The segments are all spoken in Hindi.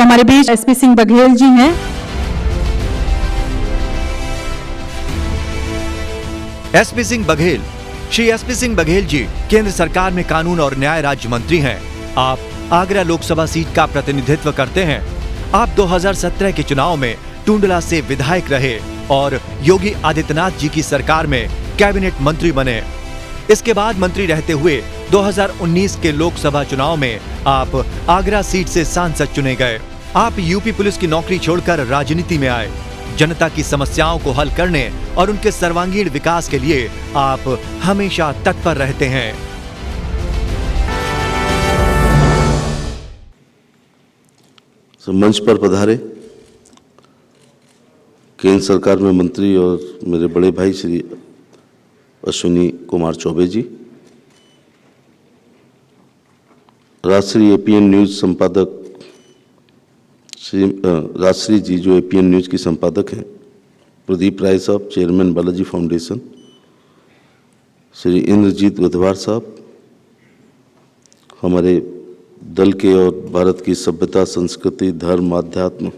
हमारे बीच एसपी सिंह बघेल जी हैं। एसपी सिंह बघेल। श्री एसपी सिंह बघेल जी केंद्र सरकार में कानून और न्याय राज्य मंत्री हैं। आप आगरा लोकसभा सीट का प्रतिनिधित्व करते हैं। आप 2017 के चुनाव में टुंडला से विधायक रहे और योगी आदित्यनाथ जी की सरकार में कैबिनेट मंत्री बने। इसके बाद मंत्री रहते हुए 2019 के लोकसभा चुनाव में आप आगरा सीट से सांसद चुने गए। आप यूपी पुलिस की नौकरी छोड़कर राजनीति में आए। जनता की समस्याओं को हल करने और उनके सर्वांगीण विकास के लिए आप हमेशा तत्पर रहते हैं। मंच पर पधारे केंद्र सरकार में मंत्री और मेरे बड़े भाई श्री अश्विनी कुमार चौबे जी, राजश्री एपीएन न्यूज संपादक श्री राजश्री जी जो एपीएन न्यूज की संपादक हैं, प्रदीप राय साहब चेयरमैन बालाजी फाउंडेशन, श्री इंद्रजीत गधवार साहब हमारे दल के और भारत की सभ्यता संस्कृति धर्म आध्यात्म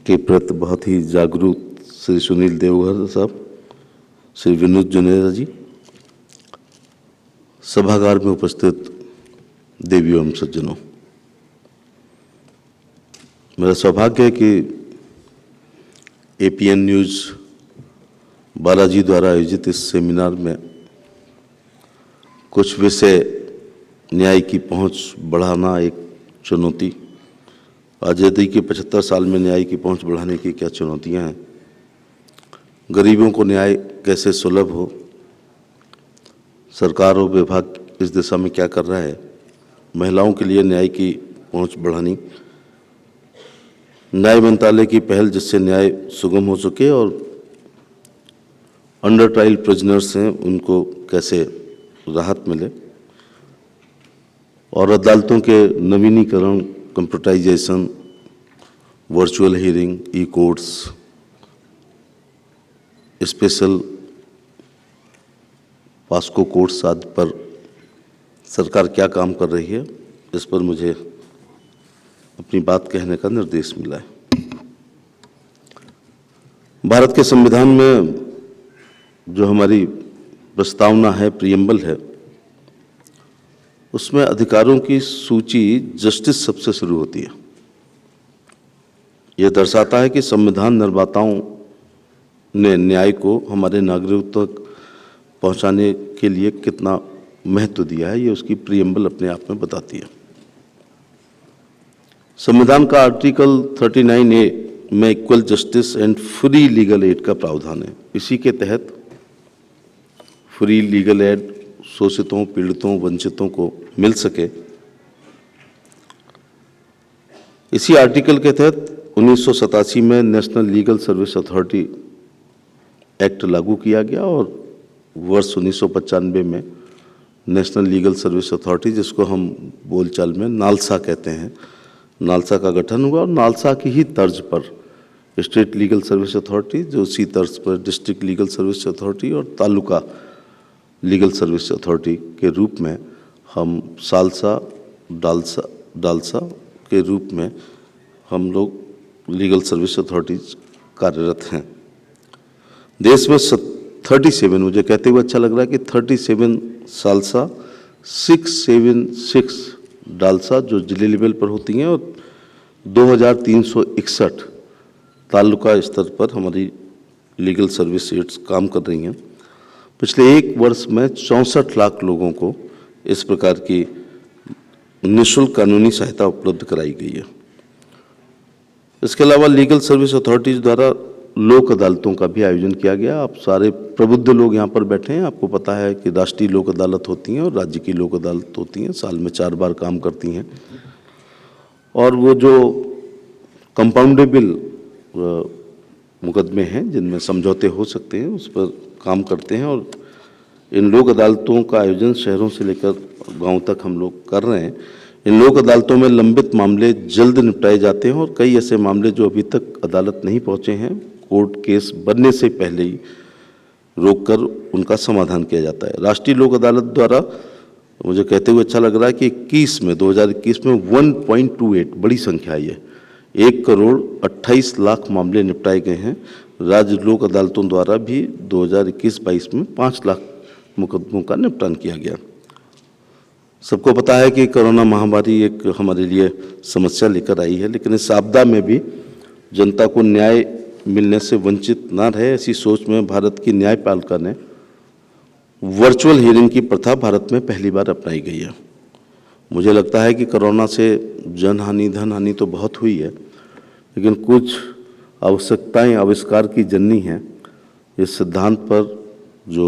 के प्रति बहुत ही जागरूक श्री सुनील देवघर साहब, श्री विनोद जुनेजा जी, सभागार में उपस्थित देवियों एवं सज्जनों, मेरा सौभाग्य है कि एपीएन न्यूज बालाजी द्वारा आयोजित इस सेमिनार में कुछ विषय न्याय की पहुंच बढ़ाना एक चुनौती, आज़ादी के 75 साल में न्याय की पहुंच बढ़ाने की क्या चुनौतियां हैं, गरीबों को न्याय कैसे सुलभ हो, सरकार और विभाग इस दिशा में क्या कर रहा है, महिलाओं के लिए न्याय की पहुंच बढ़ानी, न्याय मंत्रालय की पहल जिससे न्याय सुगम हो सके और अंडर ट्रायल प्रिजनर्स हैं उनको कैसे राहत मिले, और अदालतों के नवीनीकरण, कंप्यूटराइजेशन, वर्चुअल हियरिंग, ई कोर्ट्स, स्पेशल पास्को कोर्ट्स आदि पर सरकार क्या काम कर रही है, इस पर मुझे अपनी बात कहने का निर्देश मिला है। भारत के संविधान में जो हमारी प्रस्तावना है, प्रियम्बल है, उसमें अधिकारों की सूची जस्टिस सबसे शुरू होती है। यह दर्शाता है कि संविधान निर्माताओं ने न्याय को हमारे नागरिकों तक पहुंचाने के लिए कितना महत्व दिया है, ये उसकी प्रियम्बल अपने आप में बताती है। संविधान का आर्टिकल 39A में equal justice and free legal aid का प्रावधान है। इसी के तहत फ्री लीगल एड शोषितों, पीड़ितों, वंचितों को मिल सके। इसी आर्टिकल के तहत 1987 में national legal service authority act लागू किया गया और वर्ष 1995 में नेशनल लीगल सर्विस अथॉरिटी, जिसको हम बोलचाल में नालसा कहते हैं, नालसा का गठन हुआ और नालसा की ही तर्ज पर स्टेट लीगल सर्विस अथॉरिटी, जो उसी तर्ज पर डिस्ट्रिक्ट लीगल सर्विस अथॉरिटी और तालुका लीगल सर्विस अथॉरिटी के रूप में हम सालसा डालसा के रूप में हम लोग लीगल सर्विस अथॉरिटीज कार्यरत हैं। देश में 37, मुझे कहते हुए अच्छा लग रहा है कि 37 सालसा, 676 डालसा जो जिले लेवल पर होती हैं और 2361 तालुका स्तर पर हमारी लीगल सर्विस एड्स काम कर रही हैं। पिछले एक वर्ष में 64 लाख लोगों को इस प्रकार की निःशुल्क कानूनी सहायता उपलब्ध कराई गई है। इसके अलावा लीगल सर्विस अथॉरिटीज द्वारा लोक अदालतों का भी आयोजन किया गया। आप सारे प्रबुद्ध लोग यहाँ पर बैठे हैं, आपको पता है कि राष्ट्रीय लोक अदालत होती हैं और राज्य की लोक अदालत होती हैं, साल में 4 बार काम करती हैं। और वो जो कंपाउंडेबल मुकदमे हैं जिनमें समझौते हो सकते हैं, उस पर काम करते हैं। और इन लोक अदालतों का आयोजन शहरों से लेकर गांव तक हम लोग कर रहे हैं। इन लोक अदालतों में लंबित मामले जल्द निपटाए जाते हैं और कई ऐसे मामले जो अभी तक अदालत नहीं पहुंचे हैं, कोर्ट केस बनने से पहले ही रोककर उनका समाधान किया जाता है। राष्ट्रीय लोक अदालत द्वारा मुझे कहते हुए अच्छा लग रहा है कि 2021 में 1.28 बड़ी संख्या है ये, 1,28,00,000 मामले निपटाए गए हैं। राज्य लोक अदालतों द्वारा भी 2021-22 में 5 लाख मुकदमों का निपटान किया गया। सबको पता है कि कोरोना महामारी एक हमारे लिए समस्या लेकर आई है, लेकिन इस आपदा में भी जनता को न्याय मिलने से वंचित ना रहे, ऐसी सोच में भारत की न्यायपालिका ने वर्चुअल हियरिंग की प्रथा भारत में पहली बार अपनाई गई है। मुझे लगता है कि कोरोना से जनहानि धन हानि तो बहुत हुई है, लेकिन कुछ आवश्यकताएं आविष्कार की जननी हैं। इस सिद्धांत पर जो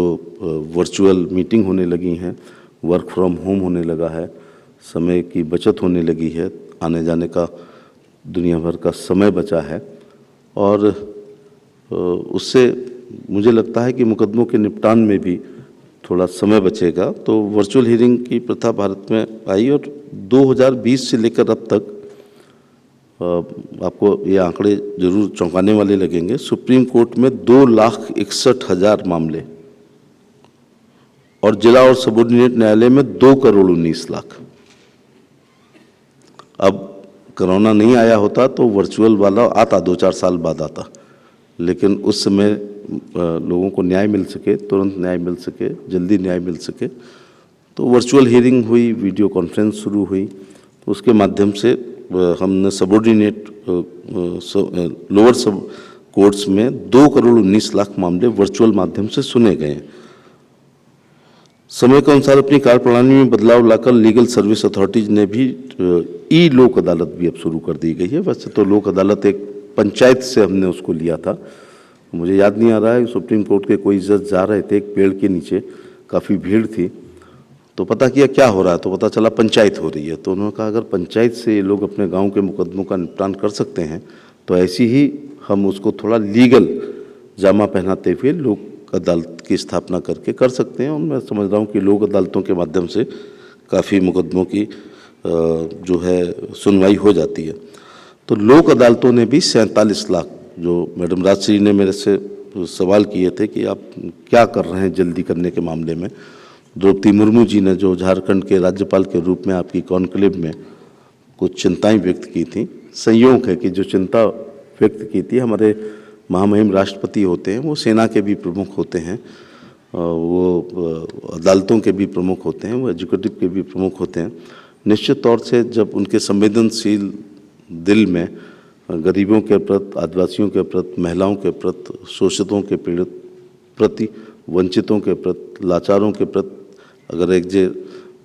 वर्चुअल मीटिंग होने लगी हैं, वर्क फ्रॉम होम होने लगा है, समय की बचत होने लगी है, आने जाने का दुनिया भर का समय बचा है, और उससे मुझे लगता है कि मुकदमों के निपटान में भी थोड़ा समय बचेगा। तो वर्चुअल हियरिंग की प्रथा भारत में आई, और 2020 से लेकर अब तक आपको ये आंकड़े जरूर चौंकाने वाले लगेंगे। सुप्रीम कोर्ट में 2,61,000 मामले और जिला और सबऑर्डिनेट न्यायालय में 2,19,00,000। अब कोरोना नहीं आया होता तो वर्चुअल वाला आता, 2-4 साल बाद आता, लेकिन उस समय लोगों को न्याय मिल सके, तुरंत न्याय मिल सके, जल्दी न्याय मिल सके, तो वर्चुअल हियरिंग हुई, वीडियो कॉन्फ्रेंस शुरू हुई। तो उसके माध्यम से हमने सबऑर्डिनेट लोअर सब कोर्ट्स में 2,19,00,000 मामले वर्चुअल माध्यम से सुने गए। समय के अनुसार अपनी कार्यप्रणाली में बदलाव लाकर लीगल सर्विस अथॉरिटीज ने भी ई लोक अदालत भी अब शुरू कर दी गई है। वैसे तो लोक अदालत एक पंचायत से हमने उसको लिया था, मुझे याद नहीं आ रहा है, सुप्रीम कोर्ट के कोई जज जा रहे थे, एक पेड़ के नीचे काफ़ी भीड़ थी, तो पता किया क्या हो रहा है, तो पता चला पंचायत हो रही है। तो उन्होंने कहा अगर पंचायत से ये लोग अपने गांव के मुकदमों का निपटान कर सकते हैं, तो ऐसी ही हम उसको थोड़ा लीगल जामा पहनाते हुए लोक अदालत की स्थापना करके कर सकते हैं। और मैं समझ रहा हूँ कि लोक अदालतों के माध्यम से काफ़ी मुकदमों की जो है सुनवाई हो जाती है। तो लोक अदालतों ने भी 47 लाख, जो मैडम राजश्री ने मेरे से सवाल किए थे कि आप क्या कर रहे हैं जल्दी करने के मामले में, द्रौपदी मुर्मू जी ने जो झारखंड के राज्यपाल के रूप में आपकी कॉन्क्लेव में कुछ चिंताएं व्यक्त की थी, संयोग है कि जो चिंता व्यक्त की थी, हमारे महामहिम राष्ट्रपति होते हैं, वो सेना के भी प्रमुख होते हैं, वो अदालतों के भी प्रमुख होते हैं, वो एजुकेटिव के भी प्रमुख होते हैं। निश्चित तौर से जब उनके संवेदनशील दिल में गरीबों के प्रति, आदिवासियों के प्रति, महिलाओं के प्रति, शोषितों के पीड़ित प्रति, वंचितों के प्रति, लाचारों के प्रति अगर एक जे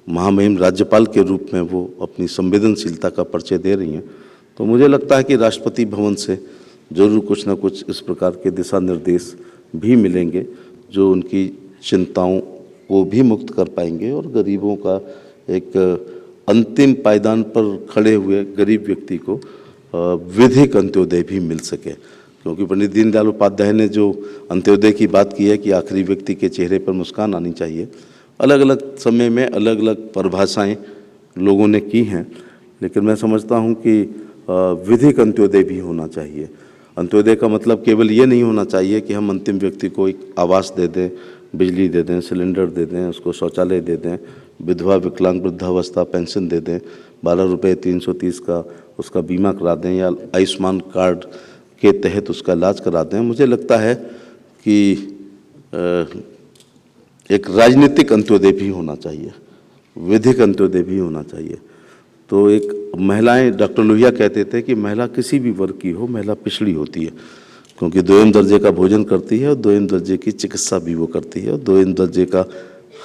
महामहिम राज्यपाल के रूप में वो अपनी संवेदनशीलता का परिचय दे रही हैं, तो मुझे लगता है कि राष्ट्रपति भवन से जरूर कुछ ना कुछ इस प्रकार के दिशा निर्देश भी मिलेंगे जो उनकी चिंताओं को भी मुक्त कर पाएंगे और गरीबों का एक अंतिम पायदान पर खड़े हुए गरीब व्यक्ति को विधिक अंत्योदय भी मिल सके। क्योंकि पंडित दीनदयाल उपाध्याय ने जो अंत्योदय की बात की है कि आखिरी व्यक्ति के चेहरे पर मुस्कान आनी चाहिए, अलग अलग समय में अलग अलग परिभाषाएं लोगों ने की हैं, लेकिन मैं समझता हूं कि विधिक अंत्योदय भी होना चाहिए। अंत्योदय का मतलब केवल ये नहीं होना चाहिए कि हम अंतिम व्यक्ति को एक आवास दे दें, बिजली दे दें, सिलेंडर दे दें, उसको शौचालय दे दें, विधवा विकलांग वृद्धावस्था पेंशन दे दें, 12 रुपये 330 का उसका बीमा करा दें या आयुष्मान कार्ड के तहत उसका इलाज करा दें। मुझे लगता है कि एक राजनीतिक अंत्योदय भी होना चाहिए, विधिक अंत्योदय भी होना चाहिए। तो एक महिलाएं, डॉक्टर लोहिया कहते थे कि महिला किसी भी वर्ग की हो, महिला पिछड़ी होती है, क्योंकि 2वीं दर्जे का भोजन करती है और 2वीं दर्जे की चिकित्सा भी वो करती है और 2वीं दर्जे का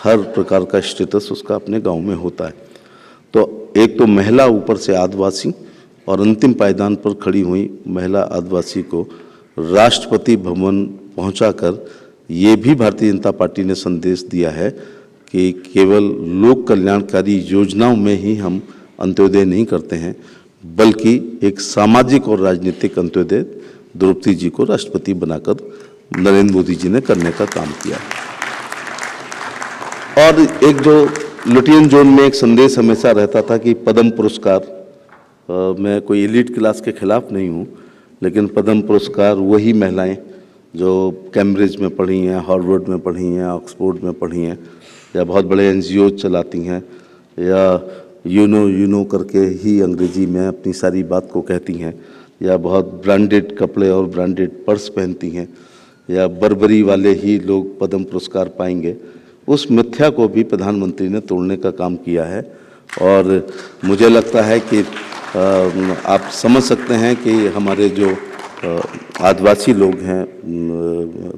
हर प्रकार का स्टेटस उसका अपने गांव में होता है। तो एक तो महिला, ऊपर से आदिवासी, और अंतिम पायदान पर खड़ी हुई महिला आदिवासी को राष्ट्रपति भवन पहुंचाकर ये भी भारतीय जनता पार्टी ने संदेश दिया है कि केवल लोक कल्याणकारी योजनाओं में ही हम अंत्योदय नहीं करते हैं, बल्कि एक सामाजिक और राजनीतिक अंत्योदय द्रौपदी जी को राष्ट्रपति बनाकर नरेंद्र मोदी जी ने करने का काम किया। और एक जो लुटियन जोन में एक संदेश हमेशा रहता था कि पद्म पुरस्कार, मैं कोई एलिट क्लास के खिलाफ नहीं हूँ, लेकिन पद्म पुरस्कार वही महिलाएं जो कैम्ब्रिज में पढ़ी हैं, हार्वर्ड में पढ़ी हैं, ऑक्सफोर्ड में पढ़ी हैं, या बहुत बड़े NGO चलाती हैं, या यूनो करके ही अंग्रेजी में अपनी सारी बात को कहती हैं, या बहुत ब्रांडेड कपड़े और ब्रांडेड पर्स पहनती हैं, या बर्बरी वाले ही लोग पद्म पुरस्कार पाएंगे, उस मिथ्या को भी प्रधानमंत्री ने तोड़ने का काम किया है। और मुझे लगता है कि आप समझ सकते हैं कि हमारे जो आदिवासी लोग हैं,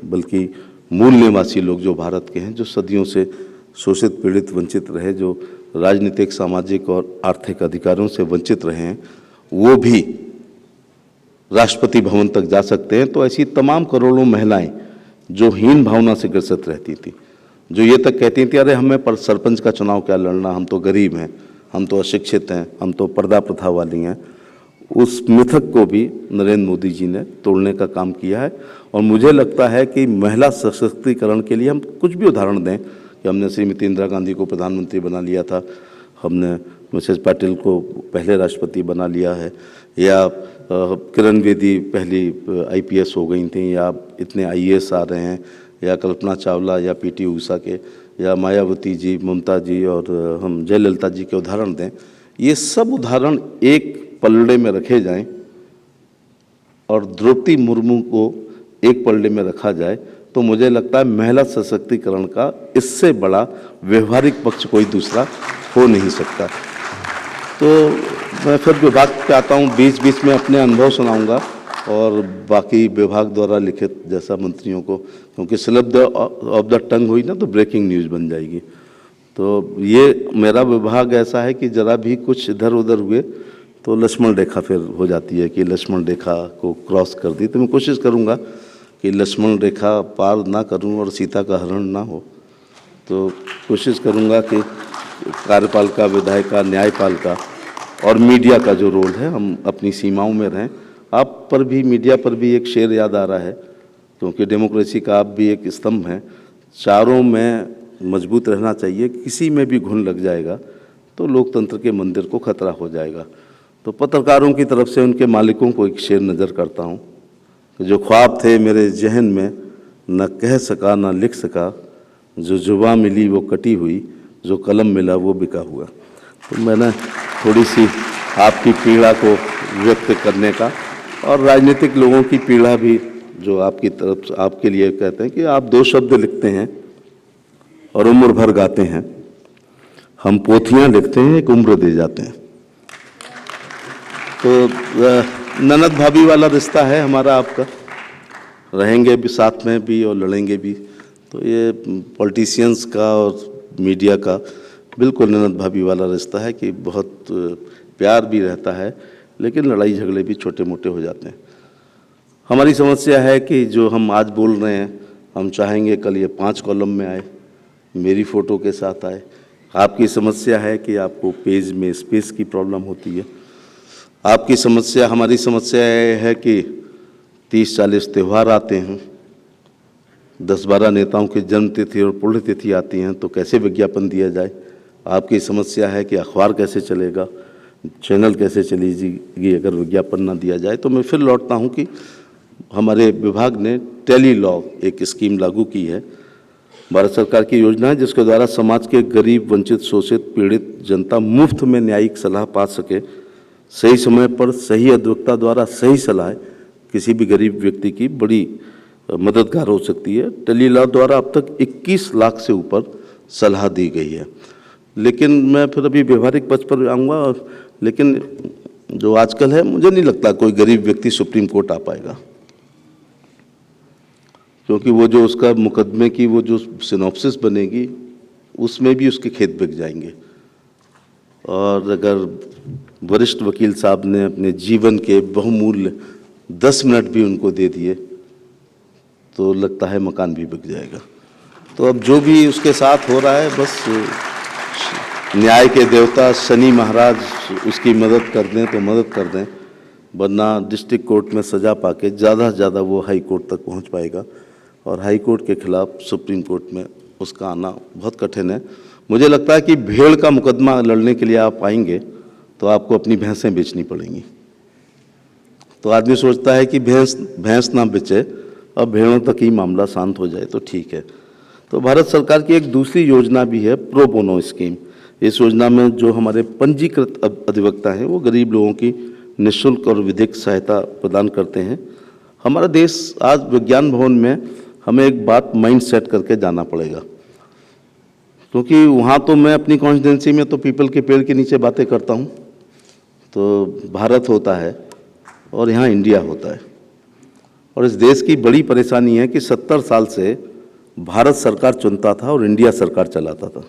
बल्कि मूल निवासी लोग जो भारत के हैं, जो सदियों से शोषित, पीड़ित, वंचित रहे, जो राजनीतिक, सामाजिक और आर्थिक अधिकारों से वंचित रहे हैं, वो भी राष्ट्रपति भवन तक जा सकते हैं। तो ऐसी तमाम करोड़ों महिलाएं जो हीन भावना से ग्रसित रहती थी, जो ये तक कहती थी अरे हमें पर सरपंच का चुनाव क्या लड़ना, हम तो गरीब हैं, हम तो अशिक्षित हैं, हम तो पर्दा प्रथा वाली हैं, उस मिथक को भी नरेंद्र मोदी जी ने तोड़ने का काम किया है। और मुझे लगता है कि महिला सशक्तिकरण के लिए हम कुछ भी उदाहरण दें कि हमने श्रीमती इंदिरा गांधी को प्रधानमंत्री बना लिया था, हमने मिसेस पाटिल को पहले राष्ट्रपति बना लिया है, या किरण बेदी पहली IPS हो गई थी, या इतने IAS आ रहे हैं, या कल्पना चावला या PT ऊषा के, या मायावती जी, ममता जी और हम जयललिता जी के उदाहरण दें। ये सब उदाहरण एक पलड़े में रखे जाएं और द्रौपदी मुर्मू को एक पलड़े में रखा जाए, तो मुझे लगता है महिला सशक्तिकरण का इससे बड़ा व्यवहारिक पक्ष कोई दूसरा हो नहीं सकता। तो मैं फिर विभाग पे आता हूँ, बीच बीच में अपने अनुभव सुनाऊंगा और बाकी विभाग द्वारा लिखित जैसा मंत्रियों को, क्योंकि स्लिप ऑफ द टंग हुई ना तो ब्रेकिंग न्यूज़ बन जाएगी। तो ये मेरा विभाग ऐसा है कि ज़रा भी कुछ इधर उधर हुए तो लक्ष्मण रेखा फिर हो जाती है कि लक्ष्मण रेखा को क्रॉस कर दी। तो मैं कोशिश करूंगा कि लक्ष्मण रेखा पार ना करूं और सीता का हरण ना हो। तो कोशिश करूंगा कि कार्यपालिका, विधायिका, न्यायपालिका और मीडिया का जो रोल है हम अपनी सीमाओं में रहें। आप पर भी, मीडिया पर भी एक शेर याद आ रहा है, क्योंकि डेमोक्रेसी का आप भी एक स्तंभ हैं, चारों में मजबूत रहना चाहिए। किसी में भी घुन लग जाएगा तो लोकतंत्र के मंदिर को खतरा हो जाएगा। तो पत्रकारों की तरफ से उनके मालिकों को एक शेर नज़र करता हूँ कि जो ख्वाब थे मेरे जहन में, न कह सका न लिख सका, जो जुबां मिली वो कटी हुई, जो कलम मिला वो बिका हुआ। तो मैंने थोड़ी सी आपकी पीड़ा को व्यक्त करने का, और राजनीतिक लोगों की पीड़ा भी जो आपकी तरफ आपके लिए कहते हैं कि आप दो शब्द लिखते हैं और उम्र भर गाते हैं, हम पोथियाँ लिखते हैं एक उम्र दे जाते हैं। तो ननद भाभी वाला रिश्ता है हमारा आपका, रहेंगे भी साथ में भी और लड़ेंगे भी। तो ये पॉलिटिशियंस का और मीडिया का बिल्कुल ननद भाभी वाला रिश्ता है कि बहुत प्यार भी रहता है, लेकिन लड़ाई झगड़े भी छोटे मोटे हो जाते हैं। हमारी समस्या है कि जो हम आज बोल रहे हैं, हम चाहेंगे कल ये 5 कॉलम में आए, मेरी फ़ोटो के साथ आए। आपकी समस्या है कि आपको पेज में स्पेस की प्रॉब्लम होती है। आपकी समस्या, हमारी समस्या है कि 30-40 त्यौहार आते हैं, 10-12 नेताओं की जन्मतिथि और पुण्यतिथि आती हैं, तो कैसे विज्ञापन दिया जाए। आपकी समस्या है कि अखबार कैसे चलेगा, चैनल कैसे चलेगी अगर विज्ञापन ना दिया जाए। तो मैं फिर लौटता हूं कि हमारे विभाग ने टेली लॉ एक स्कीम लागू की है, भारत सरकार की योजना है, जिसके द्वारा समाज के गरीब, वंचित, शोषित, पीड़ित जनता मुफ्त में न्यायिक सलाह पा सके। सही समय पर सही अधिवक्ता द्वारा सही सलाह किसी भी गरीब व्यक्ति की बड़ी मददगार हो सकती है। टेली लॉ द्वारा अब तक 21 लाख से ऊपर सलाह दी गई है। लेकिन मैं फिर अभी व्यवहारिक पक्ष पर आऊँगा, लेकिन जो आजकल है, मुझे नहीं लगता कोई गरीब व्यक्ति सुप्रीम कोर्ट आ पाएगा, क्योंकि वो जो उसका मुकदमे की वो जो सिनॉप्सिस बनेगी उसमें भी उसके खेत बिक जाएंगे। और अगर वरिष्ठ वकील साहब ने अपने जीवन के बहुमूल्य 10 मिनट भी उनको दे दिए तो लगता है मकान भी बिक जाएगा। तो अब जो भी उसके साथ हो रहा है, बस न्याय के देवता शनि महाराज उसकी मदद कर दें तो मदद कर दें, वरना डिस्ट्रिक्ट कोर्ट में सज़ा पाके ज़्यादा से ज़्यादा वो हाई कोर्ट तक पहुंच पाएगा, और हाई कोर्ट के खिलाफ सुप्रीम कोर्ट में उसका आना बहुत कठिन है। मुझे लगता है कि भेड़ का मुकदमा लड़ने के लिए आप आएंगे तो आपको अपनी भैंसें बेचनी पड़ेंगी। तो आदमी सोचता है कि भैंस ना बेचे और भेड़ों तक ही मामला शांत हो जाए तो ठीक है। तो भारत सरकार की एक दूसरी योजना भी है प्रो बोनो स्कीम। इस योजना में जो हमारे पंजीकृत अधिवक्ता हैं वो गरीब लोगों की निःशुल्क और विधिक सहायता प्रदान करते हैं। हमारा देश आज विज्ञान भवन में हमें एक बात माइंड सेट करके जाना पड़ेगा, क्योंकि वहाँ तो मैं अपनी कॉन्स्टिट्यूंसी में तो पीपल के पेड़ के नीचे बातें करता हूँ, तो भारत होता है और यहाँ इंडिया होता है। और इस देश की बड़ी परेशानी है कि 70 साल से भारत सरकार चुनता था और इंडिया सरकार चलाता था।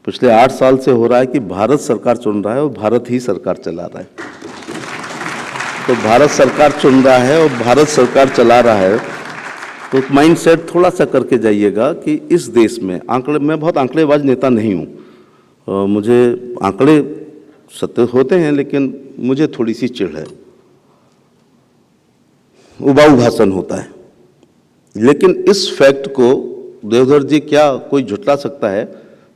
पिछले 8 साल से हो रहा है कि भारत सरकार चुन रहा है और भारत ही सरकार चला रहा है। तो भारत सरकार चुन रहा है और भारत सरकार चला रहा है, तो माइंड सेट थोड़ा सा करके जाइएगा कि इस देश में मैं बहुत आंकड़ेबाज नेता नहीं हूँ, मुझे आंकड़े सत्य होते हैं लेकिन मुझे थोड़ी सी चिढ़ है, उबाऊ भाषण होता है। लेकिन इस फैक्ट को देवधर जी क्या कोई झुटला सकता है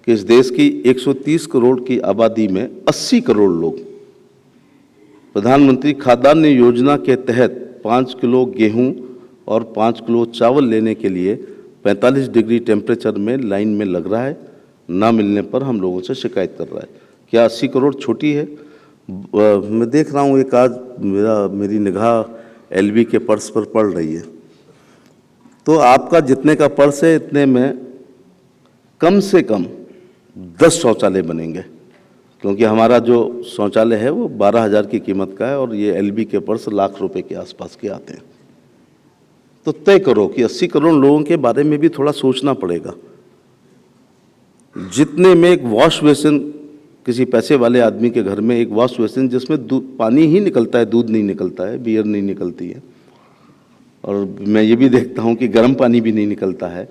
कि इस देश की 130 करोड़ की आबादी में 80 करोड़ लोग प्रधानमंत्री खाद्यान्न योजना के तहत 5 किलो गेहूं और 5 किलो चावल लेने के लिए 45 डिग्री टेम्परेचर में लाइन में लग रहा है, ना मिलने पर हम लोगों से शिकायत कर रहा है। क्या 80 करोड़ छोटी है? मैं देख रहा हूँ एक आज मेरी निगाह एलबी के पर्स पर पड़ रही है, तो आपका जितने का पर्स है इतने में कम से कम 10 शौचालय बनेंगे, क्योंकि हमारा जो शौचालय है वो 12,000 की कीमत का है और ये एलबी के पर्स लाख रुपए के आसपास के आते हैं। तो तय करो कि 80 करोड़ लोगों के बारे में भी थोड़ा सोचना पड़ेगा। जितने में एक वॉश बेसिन, किसी पैसे वाले आदमी के घर में एक वॉश बेसिन जिसमें पानी ही निकलता है, दूध नहीं निकलता है, बियर नहीं निकलती है, और मैं ये भी देखता हूँ कि गर्म पानी भी नहीं निकलता है,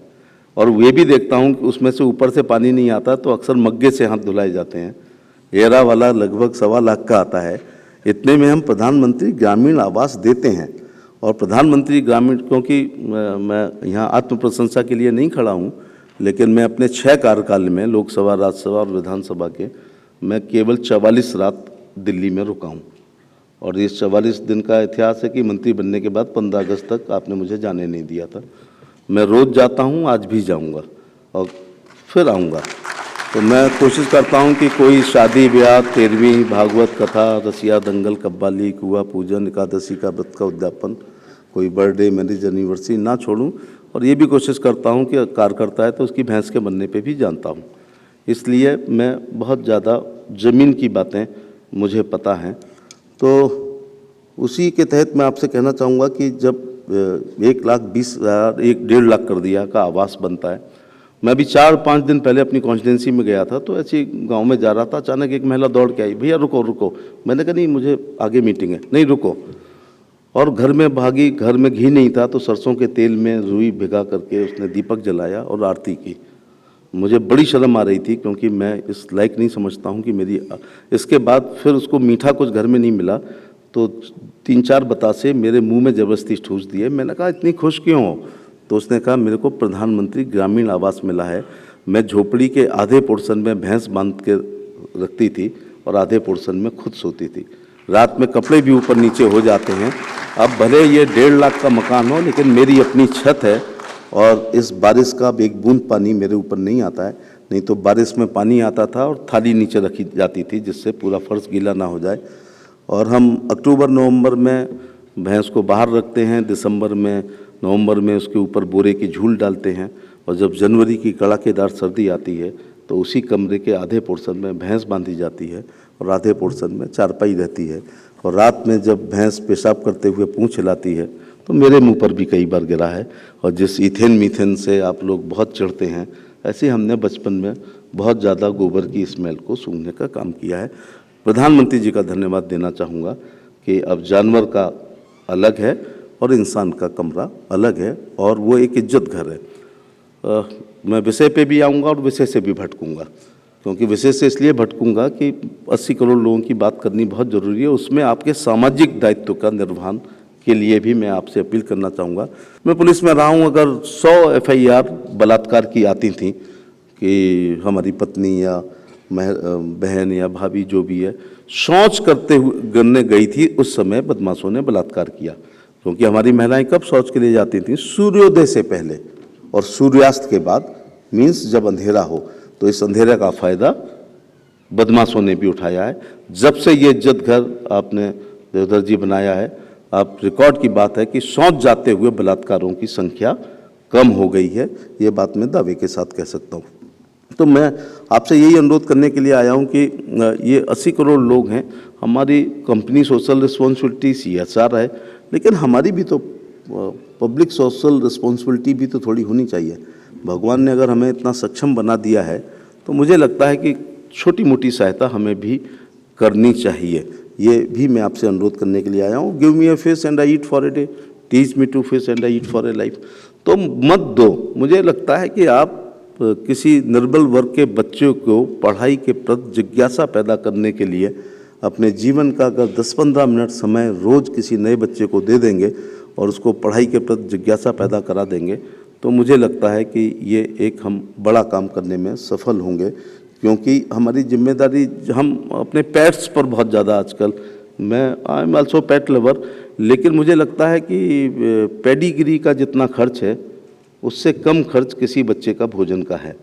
और ये भी देखता हूँ कि उसमें से ऊपर से पानी नहीं आता, तो अक्सर मग्गे से हाथ धुलाए जाते हैं। एरा वाला लगभग 1.25 लाख का आता है। इतने में हम प्रधानमंत्री ग्रामीण आवास देते हैं, और प्रधानमंत्री ग्रामीण, क्योंकि मैं यहाँ आत्म प्रशंसा के लिए नहीं खड़ा हूँ, लेकिन मैं अपने 6 कार्यकाल में लोकसभा, राज्यसभा और विधानसभा के मैं केवल 44 रात दिल्ली में रुका हूँ। और इस 44 दिन का इतिहास है कि मंत्री बनने के बाद 15 अगस्त तक आपने मुझे जाने नहीं दिया था। मैं रोज़ जाता हूँ, आज भी जाऊँगा और फिर आऊँगा। तो मैं कोशिश करता हूँ कि कोई शादी ब्याह, 13वीं भागवत कथा, रसिया दंगल, कव्वाली, कुआ पूजन, एकादशी का व्रत का उद्यापन, कोई बर्थडे, मैरिज, एनिवर्सरी ना छोड़ूं। और ये भी कोशिश करता हूँ कि कार्यकर्ता है तो उसकी भैंस के बनने पे भी जानता हूँ। इसलिए मैं बहुत ज़्यादा ज़मीन की बातें मुझे पता हैं। तो उसी के तहत मैं आपसे कहना चाहूँगा कि जब 1,20,000 1.5 लाख कर दिया का आवास बनता है, मैं अभी 4-5 दिन पहले अपनी कॉन्स्टिट्यूंसी में गया था, तो ऐसे गांव में जा रहा था, अचानक एक महिला दौड़ के आई, भैया रुको रुको। मैंने कहा नहीं, मुझे आगे मीटिंग है। नहीं रुको। और घर में भागी, घर में घी नहीं था तो सरसों के तेल में रुई भिगा करके उसने दीपक जलाया और आरती की। मुझे बड़ी शर्म आ रही थी, क्योंकि मैं इस लायक नहीं समझता हूँ कि मेरी। इसके बाद फिर उसको मीठा कुछ घर में नहीं मिला, तो 3-4 बतासे मेरे मुंह में ज़बरदस्ती ठूस दिए। मैंने कहा इतनी खुश क्यों हो? तो उसने कहा मेरे को प्रधानमंत्री ग्रामीण आवास मिला है। मैं झोपड़ी के आधे पोर्शन में भैंस बांध के रखती थी और आधे पोर्शन में खुद सोती थी। रात में कपड़े भी ऊपर नीचे हो जाते हैं। अब भले ये 1.5 लाख का मकान हो, लेकिन मेरी अपनी छत है और इस बारिश का एक बूंद पानी मेरे ऊपर नहीं आता है। नहीं तो बारिश में पानी आता था और थाली नीचे रखी जाती थी जिससे पूरा फर्श गीला ना हो जाए। और हम अक्टूबर नवंबर में भैंस को बाहर रखते हैं, दिसंबर में, नवंबर में उसके ऊपर बोरे की झूल डालते हैं, और जब जनवरी की कड़ाकेदार सर्दी आती है तो उसी कमरे के आधे पोर्शन में भैंस बांधी जाती है और आधे पोर्शन में चारपाई रहती है। और रात में जब भैंस पेशाब करते हुए पूँछ हिलाती है तो मेरे मुंह पर भी कई बार गिरा है। और जिस ईथेन मीथेन से आप लोग बहुत चिढ़ते हैं, ऐसे हमने बचपन में बहुत ज़्यादा गोबर की स्मेल को सूंघने का काम किया है। प्रधानमंत्री जी का धन्यवाद देना चाहूँगा कि अब जानवर का अलग है और इंसान का कमरा अलग है, और वो एक इज्जत घर है। मैं विषय पे भी आऊँगा और विषय से भी भटकूँगा, क्योंकि विषय से इसलिए भटकूँगा कि 80 करोड़ लोगों की बात करनी बहुत ज़रूरी है। उसमें आपके सामाजिक दायित्व का निर्वहन के लिए भी मैं आपसे अपील करना चाहूँगा। मैं पुलिस में रहा हूँ, अगर 100 FIR बलात्कार की आती थी कि हमारी पत्नी या बहन या भाभी जो भी है शौच करने गई थी, उस समय बदमाशों ने बलात्कार किया। क्योंकि हमारी महिलाएं कब शौच के लिए जाती थी? सूर्योदय से पहले। और सूर्यास्त के बाद मीन्स जब अंधेरा हो। तो इस अंधेरे का फ़ायदा बदमाशों ने भी उठाया है। जब से ये इज्जत घर आपने देवधर जी बनाया है, आप रिकॉर्ड की बात है कि सौंध जाते हुए बलात्कारों की संख्या कम हो गई है। ये बात मैं दावे के साथ कह सकता हूँ। तो मैं आपसे यही अनुरोध करने के लिए आया हूँ कि ये 80 करोड़ लोग हैं, हमारी कंपनी सोशल रिस्पॉन्सिबिलिटी CSR है, लेकिन हमारी भी तो पब्लिक सोशल रिस्पॉन्सिबिलिटी भी तो थोड़ी होनी चाहिए। भगवान ने अगर हमें इतना सक्षम बना दिया है तो मुझे लगता है कि छोटी मोटी सहायता हमें भी करनी चाहिए। ये भी मैं आपसे अनुरोध करने के लिए आया हूँ। Give me a fish and I eat for a day, teach me to fish and I eat for a life. तो मत दो। मुझे लगता है कि आप किसी निर्बल वर्ग के बच्चों को पढ़ाई के प्रति जिज्ञासा पैदा करने के लिए अपने जीवन का अगर 10-15 मिनट समय रोज़ किसी नए बच्चे को दे देंगे और उसको पढ़ाई के प्रति जिज्ञासा पैदा करा देंगे, तो मुझे लगता है कि ये एक हम बड़ा काम करने में सफल होंगे। क्योंकि हमारी जिम्मेदारी, हम अपने पेट्स पर बहुत ज़्यादा आजकल, मैं I am also pet lover, लेकिन मुझे लगता है कि पेडिग्री का जितना खर्च है उससे कम खर्च किसी बच्चे का भोजन का है।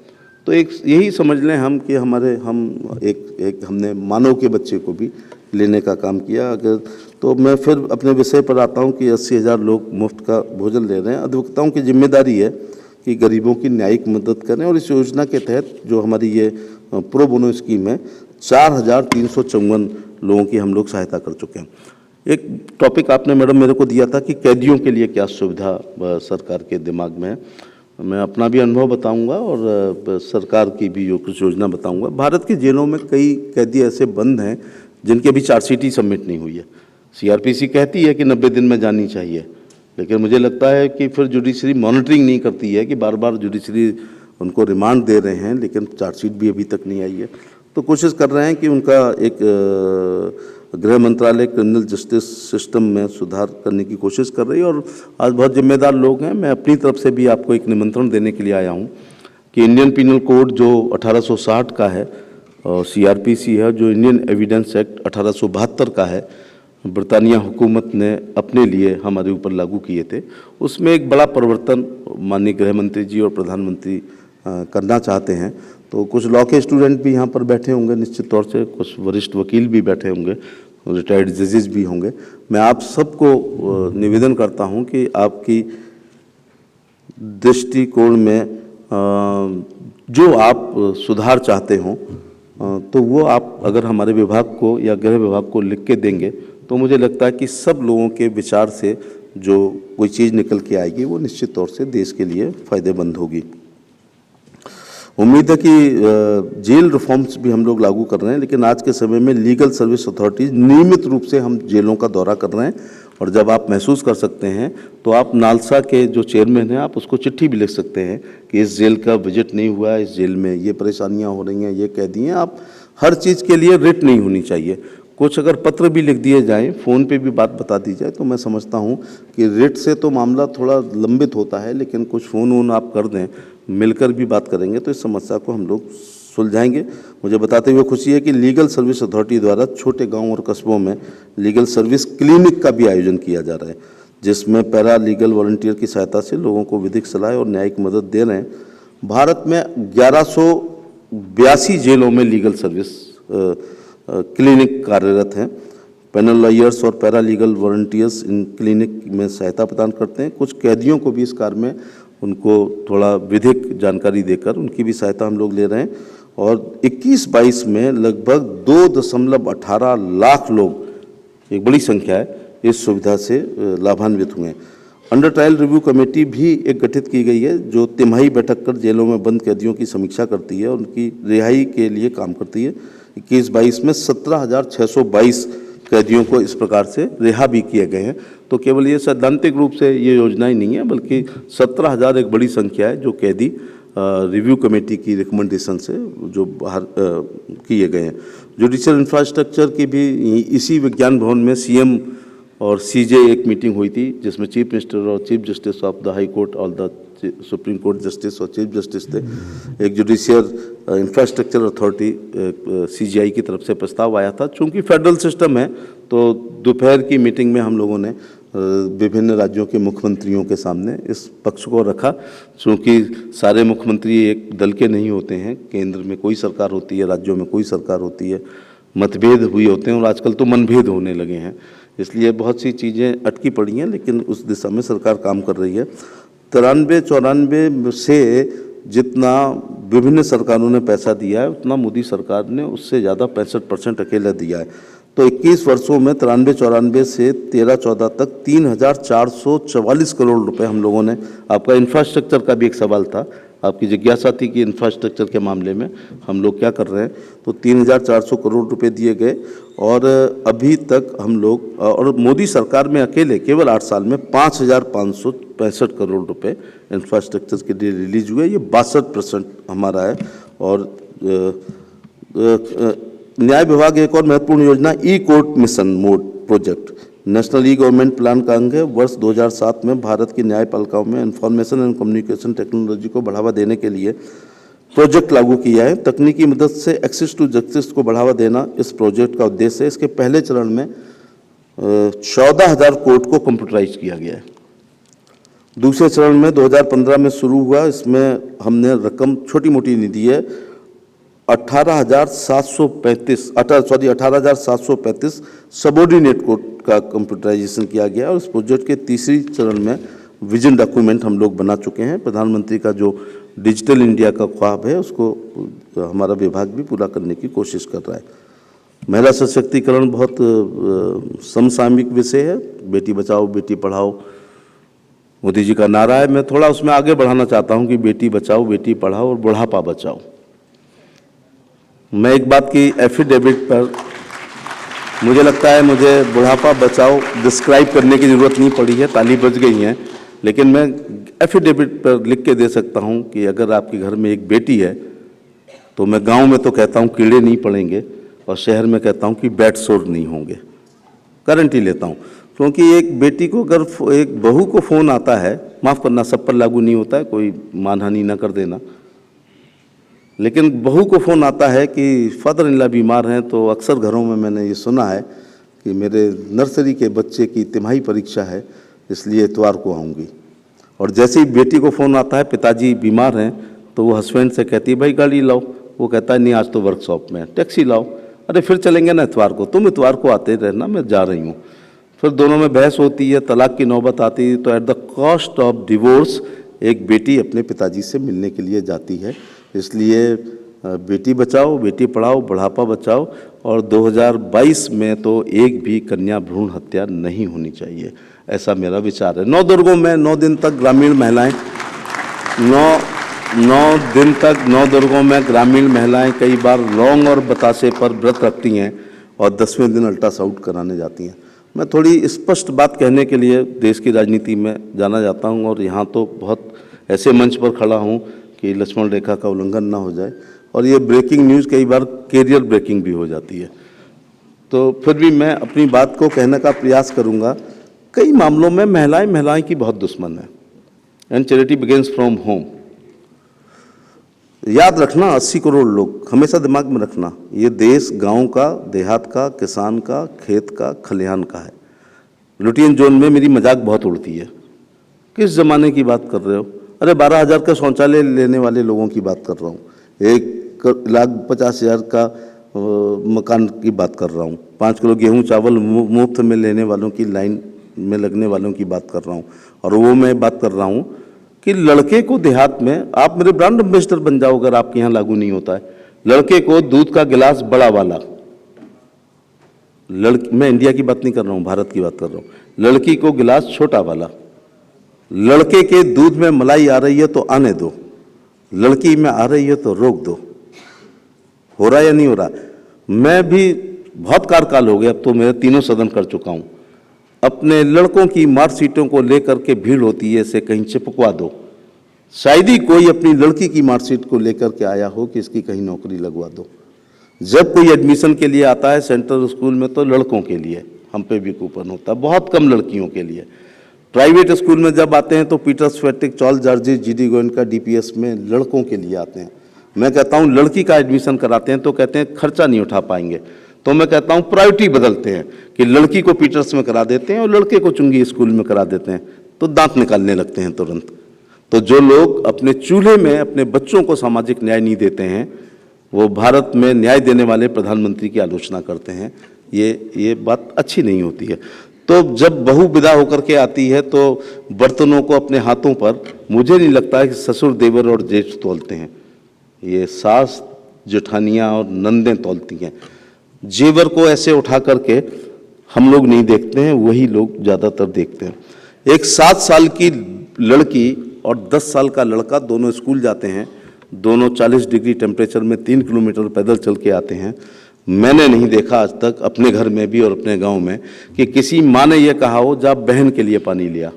तो एक यही समझ लें हम कि हमने मानव के बच्चे को भी लेने का काम किया। अगर तो मैं फिर अपने विषय पर आता हूं कि 80,000 लोग मुफ्त का भोजन ले रहे हैं। अधिवक्ताओं की जिम्मेदारी है कि गरीबों की न्यायिक मदद करें, और इस योजना के तहत जो हमारी ये प्रो बोनो स्कीम है, 4,354 लोगों की हम लोग सहायता कर चुके हैं। एक टॉपिक आपने मैडम मेरे को दिया था कि कैदियों के लिए क्या सुविधा सरकार के दिमाग में है। मैं अपना भी अनुभव बताऊंगा और सरकार की भी जो कुछ योजना बताऊंगा। भारत की जेलों में कई कैदी ऐसे बंद हैं जिनकी अभी चार्जशीट ही सबमिट नहीं हुई है। CRPC कहती है कि 90 दिन में जानी चाहिए, लेकिन मुझे लगता है कि फिर जुडिशरी मॉनिटरिंग नहीं करती है कि बार बार जुडिशरी उनको रिमांड दे रहे हैं, लेकिन चार्जशीट भी अभी तक नहीं आई है। तो कोशिश कर रहे हैं कि उनका एक गृह मंत्रालय क्रिमिनल जस्टिस सिस्टम में सुधार करने की कोशिश कर रही है। और आज बहुत जिम्मेदार लोग हैं। मैं अपनी तरफ से भी आपको एक निमंत्रण देने के लिए आया हूं कि इंडियन पिनल कोड जो 1860 का है और CRPC है जो इंडियन एविडेंस एक्ट 1872 का है, ब्रिटानिया हुकूमत ने अपने लिए हमारे ऊपर लागू किए थे। उसमें एक बड़ा परिवर्तन माननीय गृह मंत्री जी और प्रधानमंत्री करना चाहते हैं। तो कुछ लॉ के स्टूडेंट भी यहाँ पर बैठे होंगे निश्चित तौर से, कुछ वरिष्ठ वकील भी बैठे होंगे, रिटायर्ड जजेस भी होंगे। मैं आप सबको निवेदन करता हूँ कि आपकी दृष्टिकोण में जो आप सुधार चाहते हों तो वो आप अगर हमारे विभाग को या गृह विभाग को लिख के देंगे तो मुझे लगता है कि सब लोगों के विचार से जो कोई चीज़ निकल के आएगी वो निश्चित तौर से देश के लिए फ़ायदेमंद होगी। उम्मीद है कि जेल रिफॉर्म्स भी हम लोग लागू कर रहे हैं, लेकिन आज के समय में लीगल सर्विस अथॉरिटीज़ नियमित रूप से हम जेलों का दौरा कर रहे हैं। और जब आप महसूस कर सकते हैं तो आप नालसा के जो चेयरमैन हैं आप उसको चिट्ठी भी लिख सकते हैं कि इस जेल का विजिट नहीं हुआ है, इस जेल में ये परेशानियां हो रही हैं, ये कैदी हैं। आप हर चीज़ के लिए रिट नहीं होनी चाहिए। कुछ अगर पत्र भी लिख दिए जाएं, फ़ोन पे भी बात बता दी जाए, तो मैं समझता हूं कि रिट से तो मामला थोड़ा लंबित होता है, लेकिन कुछ फ़ोन वोन आप कर दें, मिलकर भी बात करेंगे तो इस समस्या को हम लोग सुलझाएंगे। मुझे बताते हुए खुशी है कि लीगल सर्विस अथॉरिटी द्वारा छोटे गांव और कस्बों में लीगल सर्विस क्लिनिक का भी आयोजन किया जा रहा है, जिसमें पैरा लीगल वॉलंटियर की सहायता से लोगों को विधिक सलाह और न्यायिक मदद दे रहे हैं। भारत में 1182 जेलों में लीगल सर्विस क्लिनिक कार्यरत हैं। पैनल लॉयर्स और para legal volunteers in clinic में सहायता प्रदान करते हैं। कुछ कैदियों को भी इस कार्य में उनको थोड़ा विधिक जानकारी देकर उनकी भी सहायता हम लोग ले रहे हैं। और 21-22 में लगभग 2.18 लाख लोग, एक बड़ी संख्या है, इस सुविधा से लाभान्वित हुए हैं। अंडर ट्रायल रिव्यू कमेटी भी एक गठित की गई है जो तिमाही बैठक कर जेलों में बंद कैदियों की समीक्षा करती है और उनकी रिहाई के लिए काम करती है। 21-22 में 17,622 कैदियों को इस प्रकार से रिहा भी किए गए हैं। तो केवल ये सैद्धांतिक रूप से ये योजना ही नहीं है, बल्कि 17,000 एक बड़ी संख्या है जो कैदी रिव्यू कमेटी की रिकमेंडेशन से जो बाहर किए गए हैं। जुडिशियल इंफ्रास्ट्रक्चर की भी इसी विज्ञान भवन में CM और CJ एक मीटिंग हुई थी, जिसमें चीफ मिनिस्टर और chief justice of the high court और द सुप्रीम कोर्ट जस्टिस और चीफ जस्टिस थे। एक जुडिशियल इंफ्रास्ट्रक्चर अथॉरिटी CGI की तरफ से प्रस्ताव आया था। चूँकि फेडरल सिस्टम है तो दोपहर की मीटिंग में हम लोगों ने विभिन्न राज्यों के मुख्यमंत्रियों के सामने इस पक्ष को रखा। चूँकि सारे मुख्यमंत्री एक दल के नहीं होते हैं, केंद्र में कोई सरकार होती है, राज्यों में कोई सरकार होती है, मतभेद हुए होते हैं और आजकल तो मनभेद होने लगे हैं, इसलिए बहुत सी चीज़ें अटकी पड़ी हैं, लेकिन उस दिशा में सरकार काम कर रही है। 93-94 से जितना विभिन्न सरकारों ने पैसा दिया है उतना मोदी सरकार ने उससे ज़्यादा 65% अकेला दिया है। तो 21 वर्षों में 93-94 से 13-14 तक 3,444 करोड़ रुपए हम लोगों ने, आपका इंफ्रास्ट्रक्चर का भी एक सवाल था, आपकी जिज्ञासा थी कि इंफ्रास्ट्रक्चर के मामले में हम लोग क्या कर रहे हैं, तो 3,400 करोड़ रुपए दिए गए। और अभी तक हम लोग, और मोदी सरकार में अकेले केवल 8 साल में 5,565 करोड़ रुपए इंफ्रास्ट्रक्चर के लिए रिलीज हुए, ये 62% हमारा है। और न्याय विभाग एक और महत्वपूर्ण योजना E court mission mode project national E government plan का अंग है। वर्ष 2007 में भारत की न्यायपालिकाओं में इंफॉर्मेशन एंड कम्युनिकेशन टेक्नोलॉजी को बढ़ावा देने के लिए प्रोजेक्ट लागू किया है। तकनीकी मदद से एक्सेस टू जस्टिस को बढ़ावा देना इस प्रोजेक्ट का उद्देश्य है। इसके पहले चरण में 14,000 कोर्ट को कंप्यूटराइज किया गया है। दूसरे चरण में 2015 में शुरू हुआ, इसमें हमने रकम छोटी मोटी नहीं दी है, 18,735 सबऑर्डिनेट कोर्ट का कंप्यूटराइजेशन किया गया। और इस प्रोजेक्ट के तीसरी चरण में विजन डॉक्यूमेंट हम लोग बना चुके हैं। प्रधानमंत्री का जो डिजिटल इंडिया का ख्वाब है उसको हमारा विभाग भी पूरा करने की कोशिश कर रहा है। महिला सशक्तिकरण बहुत समसामयिक विषय है। बेटी बचाओ बेटी पढ़ाओ मोदी जी का नारा है। मैं थोड़ा उसमें आगे बढ़ाना चाहता हूं कि बेटी बचाओ बेटी पढ़ाओ और बुढ़ापा बचाओ। मैं एक बात की एफिडेविट पर, मुझे लगता है मुझे बुढ़ापा बचाओ डिस्क्राइब करने की ज़रूरत नहीं पड़ी है, ताली बज गई हैं, लेकिन मैं एफिडेविट पर लिख के दे सकता हूं कि अगर आपके घर में एक बेटी है तो मैं गांव में तो कहता हूं कीड़े नहीं पड़ेंगे और शहर में कहता हूं कि बैट शोर नहीं होंगे। गारंटी लेता हूं, क्योंकि एक बेटी को अगर एक बहू को फ़ोन आता है, माफ़ करना सब पर लागू नहीं होता है, कोई मानहानि ना कर देना, लेकिन बहू को फ़ोन आता है कि फादर इन लॉ बीमार हैं, तो अक्सर घरों में मैंने ये सुना है कि मेरे नर्सरी के बच्चे की तिमाही परीक्षा है इसलिए इतवार को आऊँगी। और जैसे ही बेटी को फ़ोन आता है पिताजी बीमार हैं, तो वो हस्बैंड से कहती है भाई गाड़ी लाओ, वो कहता है नहीं आज तो वर्कशॉप में है, टैक्सी लाओ, अरे फिर चलेंगे ना इतवार को, तुम इतवार को आते रहना मैं जा रही हूँ। फिर दोनों में बहस होती है, तलाक की नौबत आती है, तो at the cost of divorce एक बेटी अपने पिताजी से मिलने के लिए जाती है। इसलिए बेटी बचाओ बेटी पढ़ाओ बुढ़ापा बचाओ। और 2022 में तो एक भी कन्या भ्रूण हत्या नहीं होनी चाहिए, ऐसा मेरा विचार है। 9 दुर्गों में 9 दिन तक ग्रामीण महिलाएं 9 दुर्गों में ग्रामीण महिलाएं कई बार लौंग और बतासे पर व्रत रखती हैं और 10वें दिन अल्ट्रासाउंड कराने जाती हैं। मैं थोड़ी स्पष्ट बात कहने के लिए देश की राजनीति में जाना जाता हूं और यहाँ तो बहुत ऐसे मंच पर खड़ा हूं कि लक्ष्मण रेखा का उल्लंघन ना हो जाए, और ये ब्रेकिंग न्यूज़ कई बार कैरियर ब्रेकिंग भी हो जाती है। तो फिर भी मैं अपनी बात को कहने का प्रयास करूंगा। कई मामलों में महिलाएं की बहुत दुश्मन है, and charity begins from home. याद रखना 80 करोड़ लोग, हमेशा दिमाग में रखना, ये देश गांव का, देहात का, किसान का, खेत का, खलिहान का है। लुटियन जोन में मेरी मजाक बहुत उड़ती है, किस ज़माने की बात कर रहे हो? अरे 12,000 का शौचालय लेने वाले लोगों की बात कर रहा हूँ, 1,50,000 का मकान की बात कर रहा हूँ, 5 किलो गेहूँ चावल मुफ्त में लेने वालों की लाइन में लगने वालों की बात कर रहा हूँ। और वो मैं बात कर रहा हूँ कि लड़के को देहात में, आप मेरे ब्रांड एम्बेसडर बन जाओ अगर आपके यहाँ लागू नहीं होता है, लड़के को दूध का गिलास बड़ा वाला, मैं इंडिया की बात नहीं कर रहा हूँ, भारत की बात कर रहा हूँ, लड़की को गिलास छोटा वाला, लड़के के दूध में मलाई आ रही है तो आने दो, लड़की में आ रही है तो रोक दो। हो रहा या नहीं हो रहा? मैं भी बहुत कार्यकाल हो गया, अब तो मैं 3 सदन कर चुका हूँ। अपने लड़कों की मार्कशीटों को लेकर के भीड़ होती है, इसे कहीं चिपकवा दो। शायद ही कोई अपनी लड़की की मार्कशीट को लेकर के आया हो कि इसकी कहीं नौकरी लगवा दो। जब कोई एडमिशन के लिए आता है सेंट्रल स्कूल में तो लड़कों के लिए, हम पे भी कूपन होता है, बहुत कम लड़कियों के लिए। प्राइवेट स्कूल में जब आते हैं तो पीटर्स फेटिक, Charles George's, GD Goenka DPS में लड़कों के लिए आते हैं। मैं कहता हूं लड़की का एडमिशन कराते हैं तो कहते हैं खर्चा नहीं उठा पाएंगे। तो मैं कहता हूँ प्रायोरिटी बदलते हैं कि लड़की को पीटर्स में करा देते हैं और लड़के को चुंगी स्कूल में करा देते हैं, तो दांत निकालने लगते हैं तुरंत। तो जो लोग अपने चूल्हे में अपने बच्चों को सामाजिक न्याय नहीं देते हैं, वो भारत में न्याय देने वाले प्रधानमंत्री की आलोचना करते हैं। ये बात अच्छी नहीं होती है। तो जब बहू विदा होकर के आती है तो बर्तनों को अपने हाथों पर, मुझे नहीं लगता है कि ससुर, देवर और जेठ तोलते हैं, ये सास, जेठानियाँ और नंदें तोलती हैं। जेवर को ऐसे उठा करके हम लोग नहीं देखते हैं, वही लोग ज़्यादातर देखते हैं। एक 7 साल की लड़की और 10 साल का लड़का दोनों स्कूल जाते हैं, दोनों 40 डिग्री टेम्परेचर में 3 किलोमीटर पैदल चल के आते हैं। मैंने नहीं देखा आज तक अपने घर में भी और अपने गांव में कि किसी माँ ने यह कहा हो जा बहन के लिए पानी लिया,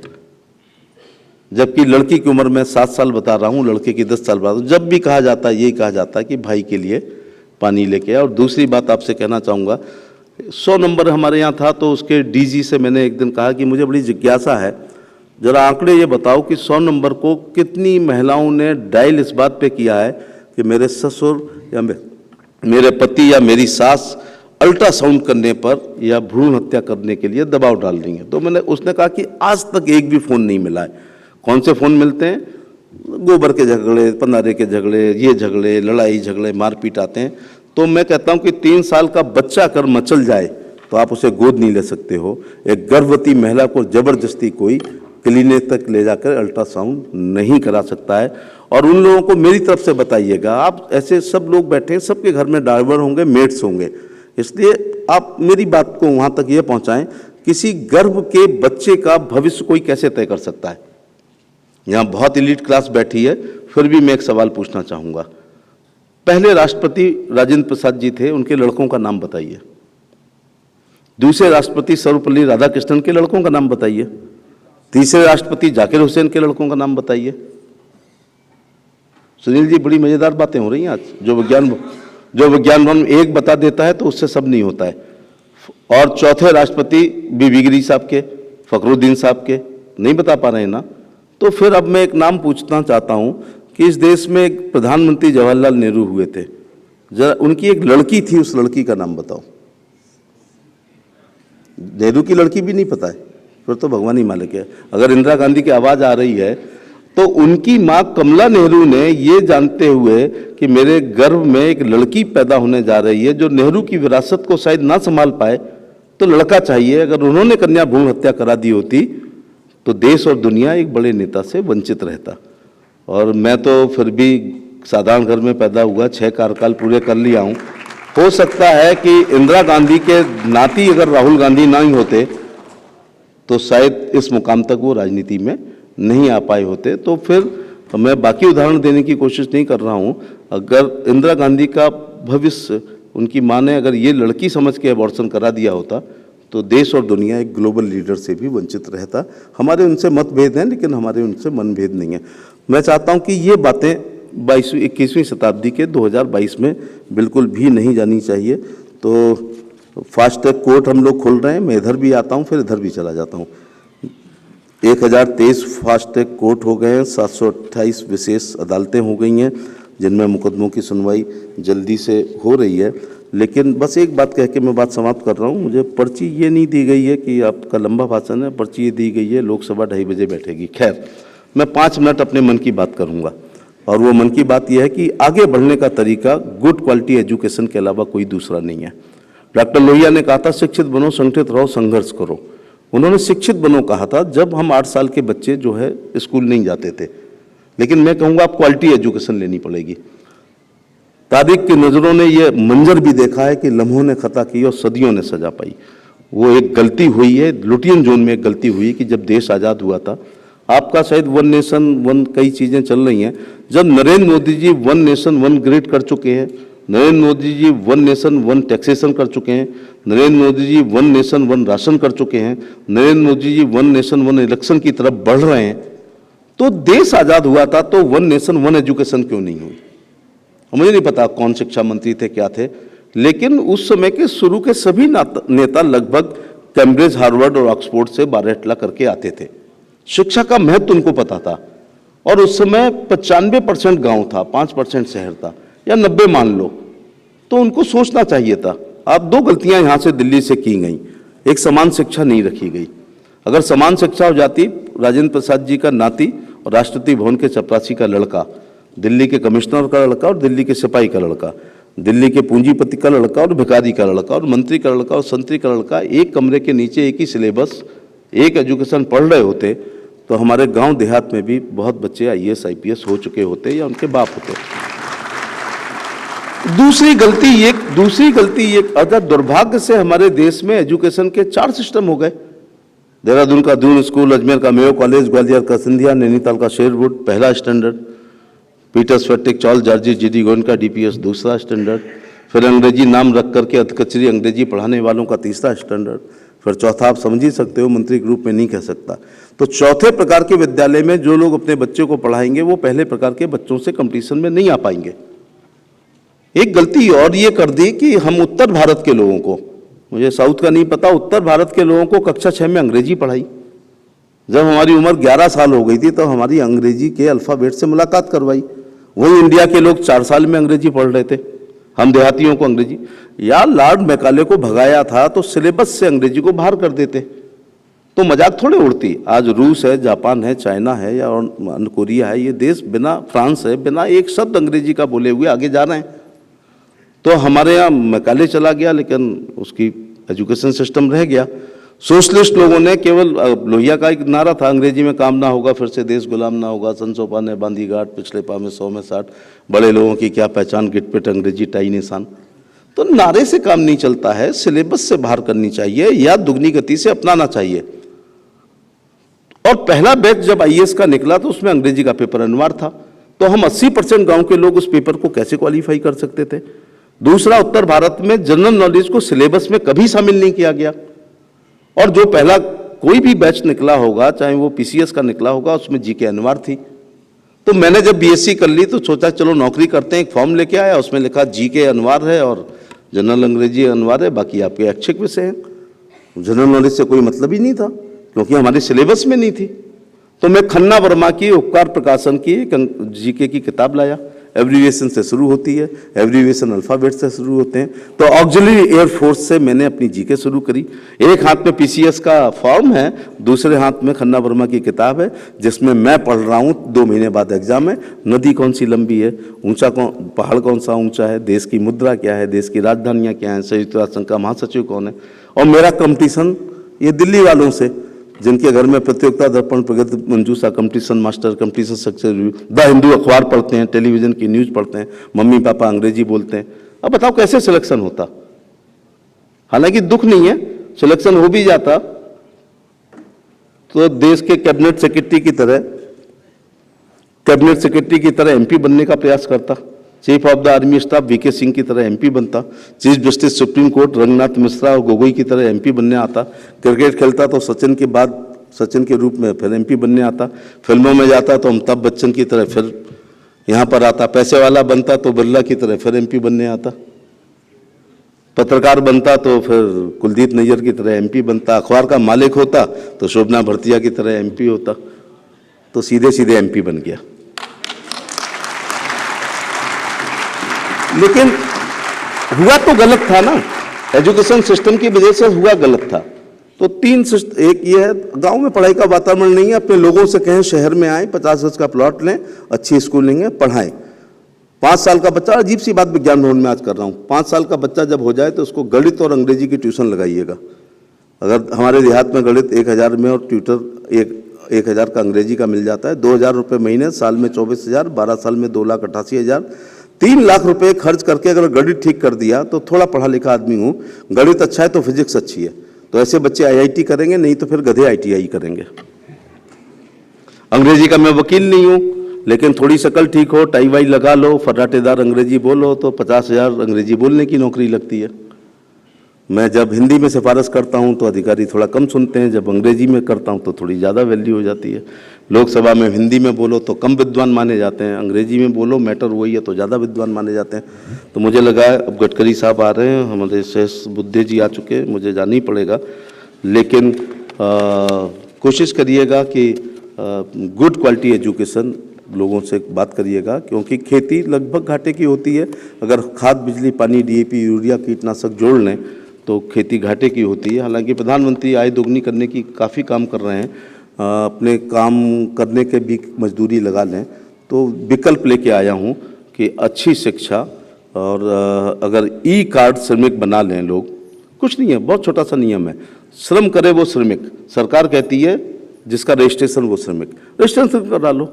जबकि लड़की की उम्र मैं 7 साल बता रहा हूँ, लड़के की 10 साल बता रहा हूँ। जब भी कहा जाता है यही कहा जाता है कि भाई के लिए पानी लेके आया। और दूसरी बात आपसे कहना चाहूँगा, 100 नंबर हमारे यहाँ था तो उसके डीजी से मैंने एक दिन कहा कि मुझे बड़ी जिज्ञासा है, जरा आंकड़े ये बताओ कि 100 नंबर को कितनी महिलाओं ने डायल इस बात पे किया है कि मेरे ससुर या मेरे पति या मेरी सास अल्ट्रासाउंड करने पर या भ्रूण हत्या करने के लिए दबाव डाल रही हैं। तो उसने कहा कि आज तक एक भी फ़ोन नहीं मिला है। कौन से फ़ोन मिलते हैं? गोबर के झगड़े, पनारे के झगड़े, ये झगड़े, लड़ाई झगड़े, मारपीट आते हैं। तो मैं कहता हूं कि 3 साल का बच्चा अगर मचल जाए तो आप उसे गोद नहीं ले सकते हो। एक गर्भवती महिला को जबरदस्ती कोई क्लिनिक तक ले जाकर अल्ट्रासाउंड नहीं करा सकता है। और उन लोगों को मेरी तरफ से बताइएगा, आप ऐसे सब लोग बैठे हैं, सबके घर में ड्राइवर होंगे, मेड्स होंगे, इसलिए आप मेरी बात को वहाँ तक ये पहुँचाएं, किसी गर्भ के बच्चे का भविष्य कोई कैसे तय कर सकता है? यहाँ बहुत एलीट क्लास बैठी है, फिर भी मैं एक सवाल पूछना चाहूँगा। पहले राष्ट्रपति राजेंद्र प्रसाद जी थे, उनके लड़कों का नाम बताइए। दूसरे राष्ट्रपति सर्वपल्ली राधाकृष्णन के लड़कों का नाम बताइए। तीसरे राष्ट्रपति जाकिर हुसैन के लड़कों का नाम बताइए। सुनील जी, बड़ी मजेदार बातें हो रही हैं आज। जो विज्ञान एक बता देता है तो उससे सब नहीं होता है। और चौथे राष्ट्रपति बीबी गिरी साहब के, फखरुद्दीन साहब के नहीं बता पा रहे हैं ना। तो फिर अब मैं एक नाम पूछना चाहता हूं कि इस देश में एक प्रधानमंत्री जवाहरलाल नेहरू हुए थे, जरा उनकी एक लड़की थी, उस लड़की का नाम बताओ। नेहरू की लड़की भी नहीं पता है, फिर तो भगवान ही मालिक है। अगर इंदिरा गांधी की आवाज आ रही है तो उनकी मां कमला नेहरू ने ये जानते हुए कि मेरे गर्भ में एक लड़की पैदा होने जा रही है जो नेहरू की विरासत को शायद ना संभाल पाए तो लड़का चाहिए, अगर उन्होंने कन्या भ्रूण हत्या करा दी होती तो देश और दुनिया एक बड़े नेता से वंचित रहता। और मैं तो फिर भी साधारण घर में पैदा हुआ, 6 कार्यकाल पूरे कर लिया हूँ। हो सकता है कि इंदिरा गांधी के नाती अगर राहुल गांधी ना ही होते तो शायद इस मुकाम तक वो राजनीति में नहीं आ पाए होते। तो फिर मैं बाकी उदाहरण देने की कोशिश नहीं कर रहा हूँ। अगर इंदिरा गांधी का भविष्य उनकी माँ ने अगर ये लड़की समझ के अबॉर्शन करा दिया होता तो देश और दुनिया एक ग्लोबल लीडर से भी वंचित रहता। हमारे उनसे मतभेद हैं लेकिन हमारे उनसे मनभेद नहीं है। मैं चाहता हूँ कि ये बातें 21वीं शताब्दी के 2022 में बिल्कुल भी नहीं जानी चाहिए। तो फास्ट ट्रैक कोर्ट हम लोग खोल रहे हैं, मैं इधर भी आता हूँ फिर इधर भी चला जाता हूँ। 1023 फास्ट ट्रैक कोर्ट हो गए हैं, 728 विशेष अदालतें हो गई हैं जिनमें मुकदमों की सुनवाई जल्दी से हो रही है। लेकिन बस एक बात कह के मैं बात समाप्त कर रहा हूँ। मुझे पर्ची ये नहीं दी गई है कि आपका लंबा भाषण है, पर्ची ये दी गई है लोकसभा 2:30 बजे बैठेगी। खैर, मैं 5 मिनट अपने मन की बात करूँगा और वो मन की बात यह है कि आगे बढ़ने का तरीका गुड क्वालिटी एजुकेशन के अलावा कोई दूसरा नहीं है। डॉक्टर लोहिया ने कहा था शिक्षित बनो, संगठित रहो, संघर्ष करो। उन्होंने शिक्षित बनो कहा था जब हम 8 साल के बच्चे जो है स्कूल नहीं जाते थे। लेकिन मैं कहूँगा आप क्वालिटी एजुकेशन लेनी पड़ेगी। तारीख की नज़रों ने यह मंजर भी देखा है कि लम्हों ने खता की और सदियों ने सजा पाई। वो एक गलती हुई है, लुटियन जोन में एक गलती हुई कि जब देश आज़ाद हुआ था, आपका शायद 1 नेशन 1 कई चीज़ें चल रही हैं। जब नरेंद्र मोदी जी 1 नेशन 1 ग्रिड कर चुके हैं, नरेंद्र मोदी जी 1 नेशन 1 टैक्सेशन कर चुके हैं, नरेंद्र मोदी जी 1 नेशन 1 राशन कर चुके हैं, नरेंद्र मोदी जी 1 नेशन 1 इलेक्शन की तरफ बढ़ रहे हैं, तो देश आज़ाद हुआ था तो 1 नेशन 1 एजुकेशन क्यों नहीं हुई? मुझे नहीं पता कौन शिक्षा मंत्री थे, क्या थे, लेकिन उस समय के शुरू के सभी नेता लगभग कैम्ब्रिज, हार्वर्ड और ऑक्सफोर्ड से 12 करके आते थे। शिक्षा का महत्व उनको पता था। और उस समय 95% गाँव था, 5% शहर था, या 90 मान लो, तो उनको सोचना चाहिए था। आप दो गलतियां यहाँ से दिल्ली से की गई। एक, समान शिक्षा नहीं रखी गई। अगर समान शिक्षा हो जाती, राजेंद्र प्रसाद जी का नाती और राष्ट्रपति भवन के चपरासी का लड़का, दिल्ली के कमिश्नर का लड़का और दिल्ली के सिपाही का लड़का, दिल्ली के पूंजीपति का लड़का और भिखारी का लड़का और मंत्री का लड़का और संतरी का लड़का एक कमरे के नीचे एक ही सिलेबस, एक एजुकेशन पढ़ रहे होते तो हमारे गांव देहात में भी बहुत बच्चे IAS IPS हो चुके होते या उनके बाप होते। दूसरी गलती ये अगर दुर्भाग्य से हमारे देश में एजुकेशन के 4 सिस्टम हो गए। देहरादून का दून स्कूल, अजमेर का मेयो कॉलेज, ग्वालियर का सिंधिया, नैनीताल का शेरवुड पहला स्टैंडर्ड, पीटर्स फेटिक चौल जार्जी GD गोयनका DPS दूसरा स्टैंडर्ड, फिर अंग्रेजी नाम रख करके अधकचरी अंग्रेजी पढ़ाने वालों का तीसरा स्टैंडर्ड, फिर चौथा आप समझ ही सकते हो, मंत्री के रूप में नहीं कह सकता। तो चौथे प्रकार के विद्यालय में जो लोग अपने बच्चों को पढ़ाएंगे वो पहले प्रकार के बच्चों से कंपटीशन में नहीं आ पाएंगे। एक गलती और ये कर दी कि हम उत्तर भारत के लोगों को, मुझे साउथ का नहीं पता, उत्तर भारत के लोगों को कक्षा 6 में अंग्रेजी पढ़ाई। जब हमारी उम्र 11 साल हो गई थी तो हमारी अंग्रेजी के अल्फ़ाबेट से मुलाकात करवाई। वही इंडिया के लोग 4 साल में अंग्रेजी पढ़ रहे थे, हम देहातियों को अंग्रेजी। या लॉर्ड मैकाले को भगाया था तो सिलेबस से अंग्रेजी को बाहर कर देते तो मजाक थोड़े उड़ती। आज रूस है, जापान है, चाइना है या कोरिया है, ये देश बिना, फ्रांस है, बिना एक शब्द अंग्रेजी का बोले हुए आगे जा रहे हैं। तो हमारे यहाँ मैकाले चला गया लेकिन उसकी एजुकेशन सिस्टम रह गया। सोशलिस्ट लोगों ने केवल, लोहिया का एक नारा था, अंग्रेजी में काम ना होगा फिर से देश गुलाम ना होगा, संसोपा ने बांधी गांठ, पिछले पा में 100 में 60, बड़े लोगों की क्या पहचान, गिटपिट अंग्रेजी टाई निशान। तो नारे से काम नहीं चलता है, सिलेबस से बाहर करनी चाहिए या दुगनी गति से अपनाना चाहिए। और पहला बैच जब IAS का निकला तो उसमें अंग्रेजी का पेपर अनिवार्य था, तो हम 80% गांव के लोग उस पेपर को कैसे क्वालिफाई कर सकते थे। दूसरा, उत्तर भारत में जनरल नॉलेज को सिलेबस में कभी शामिल नहीं किया गया। और जो पहला कोई भी बैच निकला होगा, चाहे वो PCS का निकला होगा, उसमें GK अनिवार्य थी। तो मैंने जब BSc कर ली तो सोचा चलो नौकरी करते हैं, एक फॉर्म लेके आया, उसमें लिखा GK अनिवार्य है और जनरल अंग्रेजी अनिवार्य है, बाकी आपके ऐच्छिक विषय हैं। जनरल नॉलेज से कोई मतलब ही नहीं था क्योंकि हमारे सिलेबस में नहीं थी। तो मैं खन्ना वर्मा की उपकार प्रकाशन की एक GK की किताब लाया। एब्रीविएशन से शुरू होती है, एब्रीविएशन अल्फ़ाबेट से शुरू होते हैं। तो ऑक्सिलरी एयरफोर्स से मैंने अपनी GK शुरू करी। एक हाथ में PCS का फॉर्म है, दूसरे हाथ में खन्ना वर्मा की किताब है जिसमें मैं पढ़ रहा हूँ। 2 महीने बाद एग्जाम है। नदी कौन सी लंबी है, ऊंचा कौन, पहाड़ कौन सा ऊंचा है, देश की मुद्रा क्या है, देश की राजधानियाँ क्या हैं, संयुक्त राष्ट्र संघ का महासचिव कौन है। और मेरा कंपटीशन ये दिल्ली वालों से, जिनके घर में Pratiyogita Darpan, Pragati Manjusha, competition master, competition success review, the Hindu अखबार पढ़ते हैं, टेलीविजन की न्यूज़ पढ़ते हैं, मम्मी पापा अंग्रेजी बोलते हैं। अब बताओ कैसे सिलेक्शन होता। हालांकि दुख नहीं है, सिलेक्शन हो भी जाता तो देश के कैबिनेट सेक्रेटरी की तरह MP बनने का प्रयास करता, chief of the army staff VK Singh की तरह MP बनता, chief justice supreme court Ranganath Mishra और गोगोई की तरह MP बनने आता, क्रिकेट खेलता तो सचिन के बाद सचिन के रूप में फिर MP बनने आता, फिल्मों में जाता तो अमिताभ बच्चन की तरह फिर यहाँ पर आता, पैसे वाला बनता तो बिरला की तरह फिर MP बनने आता, पत्रकार बनता तो फिर कुलदीप नैयर की तरह MP बनता, अखबार का मालिक होता तो शोभना भरतिया की तरह MP होता। तो सीधे सीधे MP बन गया। लेकिन हुआ तो गलत था ना, एजुकेशन सिस्टम की वजह से हुआ गलत था। तो एक ये है, गांव में पढ़ाई का वातावरण नहीं है। अपने लोगों से कहें शहर में आए, 50 गज का प्लॉट लें, अच्छी स्कूलिंग है, पढ़ाएं। 5 साल का बच्चा, अजीब सी बात विज्ञान भवन में आज कर रहा हूँ, 5 साल का बच्चा जब हो जाए तो उसको गणित और अंग्रेजी की ट्यूशन लगाइएगा। अगर हमारे देहात में गणित 1000 में और ट्यूटर 1000 का अंग्रेजी का मिल जाता है, 2000 रुपये महीने, साल में 24,000, 12 साल में 2,88,000, 3 लाख रुपए खर्च करके अगर गणित ठीक कर दिया तो थोड़ा पढ़ा लिखा आदमी हूँ, गणित अच्छा है तो फिजिक्स अच्छी है, तो ऐसे बच्चे IIT करेंगे, नहीं तो फिर गधे ITI करेंगे। अंग्रेजी का मैं वकील नहीं हूँ, लेकिन थोड़ी शकल ठीक हो, टाई वाई लगा लो, फर्राटेदार अंग्रेजी बोलो तो 50,000 अंग्रेजी बोलने की नौकरी लगती है। मैं जब हिंदी में सिफारिश करता हूं तो अधिकारी थोड़ा कम सुनते हैं, जब अंग्रेजी में करता हूं तो थोड़ी ज़्यादा वैल्यू हो जाती है। लोकसभा में हिंदी में बोलो तो कम विद्वान माने जाते हैं, अंग्रेजी में बोलो मैटर वही है तो ज़्यादा विद्वान माने जाते हैं। तो मुझे लगा अब गडकरी साहब आ रहे हैं, हमारे शेष बुद्धे जी आ चुके हैं, मुझे जाना ही पड़ेगा, लेकिन कोशिश करिएगा कि गुड क्वालिटी एजुकेशन लोगों से बात करिएगा, क्योंकि खेती लगभग घाटे की होती है। अगर खाद, बिजली, पानी, डीएपी, यूरिया, कीटनाशक जोड़ लें तो खेती घाटे की होती है। हालांकि प्रधानमंत्री आय दोगुनी करने की काफ़ी काम कर रहे हैं। अपने काम करने के भी मजदूरी लगा लें, तो विकल्प लेके आया हूँ कि अच्छी शिक्षा और अगर ई कार्ड श्रमिक बना लें लोग, कुछ नहीं है, बहुत छोटा सा नियम है, श्रम करे वो श्रमिक। सरकार कहती है जिसका रजिस्ट्रेशन वो श्रमिक, रजिस्ट्रेशन करा लो,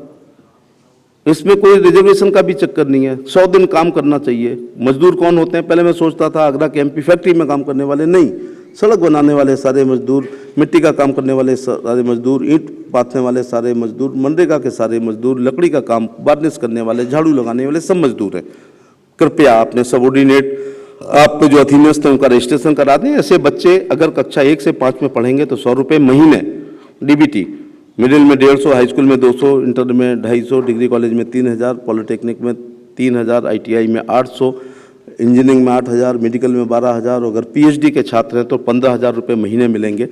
इसमें कोई रिजर्वेशन का भी चक्कर नहीं है। 100 दिन काम करना चाहिए। मजदूर कौन होते हैं? पहले मैं सोचता था आगरा के एमपी फैक्ट्री में काम करने वाले, नहीं, सड़क बनाने वाले सारे मजदूर, मिट्टी का काम करने वाले सारे मजदूर, ईंट पाथने वाले सारे मजदूर, मनरेगा के सारे मजदूर, लकड़ी का काम, वार्निश करने वाले, झाड़ू लगाने वाले सब मजदूर हैं। कृपया अपने सबऑर्डिनेट, आप जो अधीनस्थ हैं उनका रजिस्ट्रेशन करा दें। ऐसे बच्चे अगर कक्षा 1 से 5 में पढ़ेंगे तो 100 रुपये महीने डीबीटी, मिडिल में 150, हाई स्कूल में 200, इंटर में 250, डिग्री कॉलेज में 3000, पॉलिटेक्निक में 3000, आईटीआई में 800, इंजीनियरिंग में 8000, मेडिकल में 12000, और अगर पीएचडी के छात्र हैं तो 15000 रुपये महीने मिलेंगे।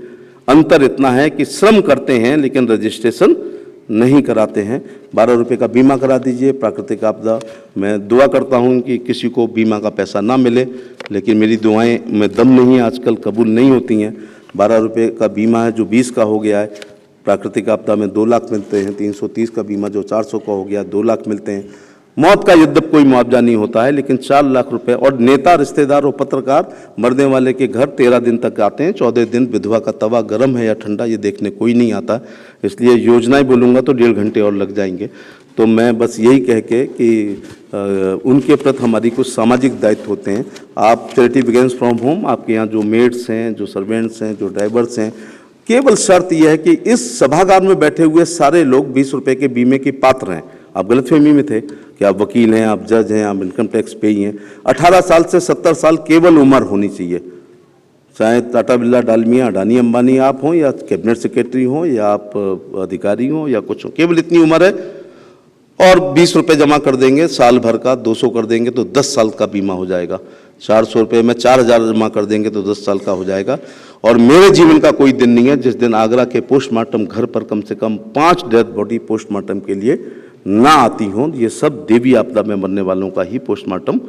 अंतर इतना है कि श्रम करते हैं लेकिन रजिस्ट्रेशन नहीं कराते हैं। 12 रुपये का बीमा करा दीजिए। प्राकृतिक आपदा, मैं दुआ करता हूं कि किसी को बीमा का पैसा ना मिले, लेकिन मेरी दुआएं में दम नहीं, आजकल कबूल नहीं होती हैं। 12 रुपये का बीमा है जो 20 का हो गया है। प्राकृतिक आपदा में 2 लाख मिलते हैं। 330 का बीमा जो 400 का हो गया, 2 लाख मिलते हैं। मौत का यद्यप कोई मुआवजा नहीं होता है, लेकिन 4 लाख रुपए। और नेता, रिश्तेदार और पत्रकार मरने वाले के घर 13 दिन तक आते हैं। 14 दिन विधवा का तवा गर्म है या ठंडा ये देखने कोई नहीं आता। इसलिए योजनाएं बोलूँगा तो 1.5 घंटे और लग जाएंगे। तो मैं बस यही कह के कि उनके प्रति हमारी कुछ सामाजिक दायित्व होते हैं। आप चैरिटी बिगिंस फ्रॉम होम, आपके यहाँ जो मेड्स हैं, जो सर्वेंट्स हैं, जो ड्राइवर्स हैं, केवल शर्त यह है कि इस सभागार में बैठे हुए सारे लोग 20 रुपये के बीमे के पात्र हैं। आप गलतफहमी में थे कि आप वकील हैं, आप जज हैं, आप इनकम टैक्स पेई हैं। 18 साल से 70 साल केवल उम्र होनी चाहिए। चाहे टाटा, बिरला, डालमिया, अडानी, अंबानी आप हों, या कैबिनेट सेक्रेटरी हों, या आप अधिकारी हों, या कुछ हो, केवल इतनी उम्र है। और 20 रुपये जमा कर देंगे साल भर का, 200 कर देंगे तो 10 साल का बीमा हो जाएगा। 400 रुपये में 4000 जमा कर देंगे तो 10 साल का हो जाएगा। और मेरे जीवन का कोई दिन नहीं है जिस दिन आगरा के पोस्टमार्टम घर पर कम से कम 5 डेथ बॉडी पोस्टमार्टम के लिए ना आती हों। ये सब देवी आपदा में मरने वालों का ही पोस्टमार्टम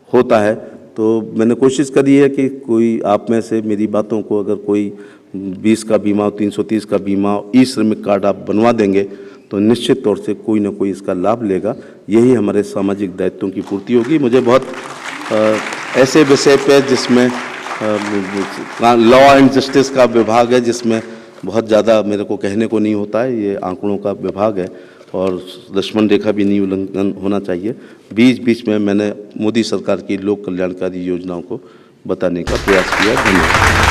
होता है। तो मैंने कोशिश करी है कि कोई आप में से मेरी बातों को, अगर कोई 20 का बीमा, 330 का बीमा, ई श्रमिक कार्ड आप बनवा देंगे तो निश्चित तौर से कोई ना कोई इसका लाभ लेगा। यही हमारे सामाजिक दायित्वों की पूर्ति होगी। मुझे बहुत ऐसे विषय पे जिसमें लॉ एंड जस्टिस का विभाग है, जिसमें बहुत ज़्यादा मेरे को कहने को नहीं होता है, ये आंकड़ों का विभाग है और लक्ष्मण रेखा भी नहीं उल्लंघन होना चाहिए। बीच बीच में मैंने मोदी सरकार की लोक कल्याणकारी योजनाओं को बताने का प्रयास किया। धन्यवाद।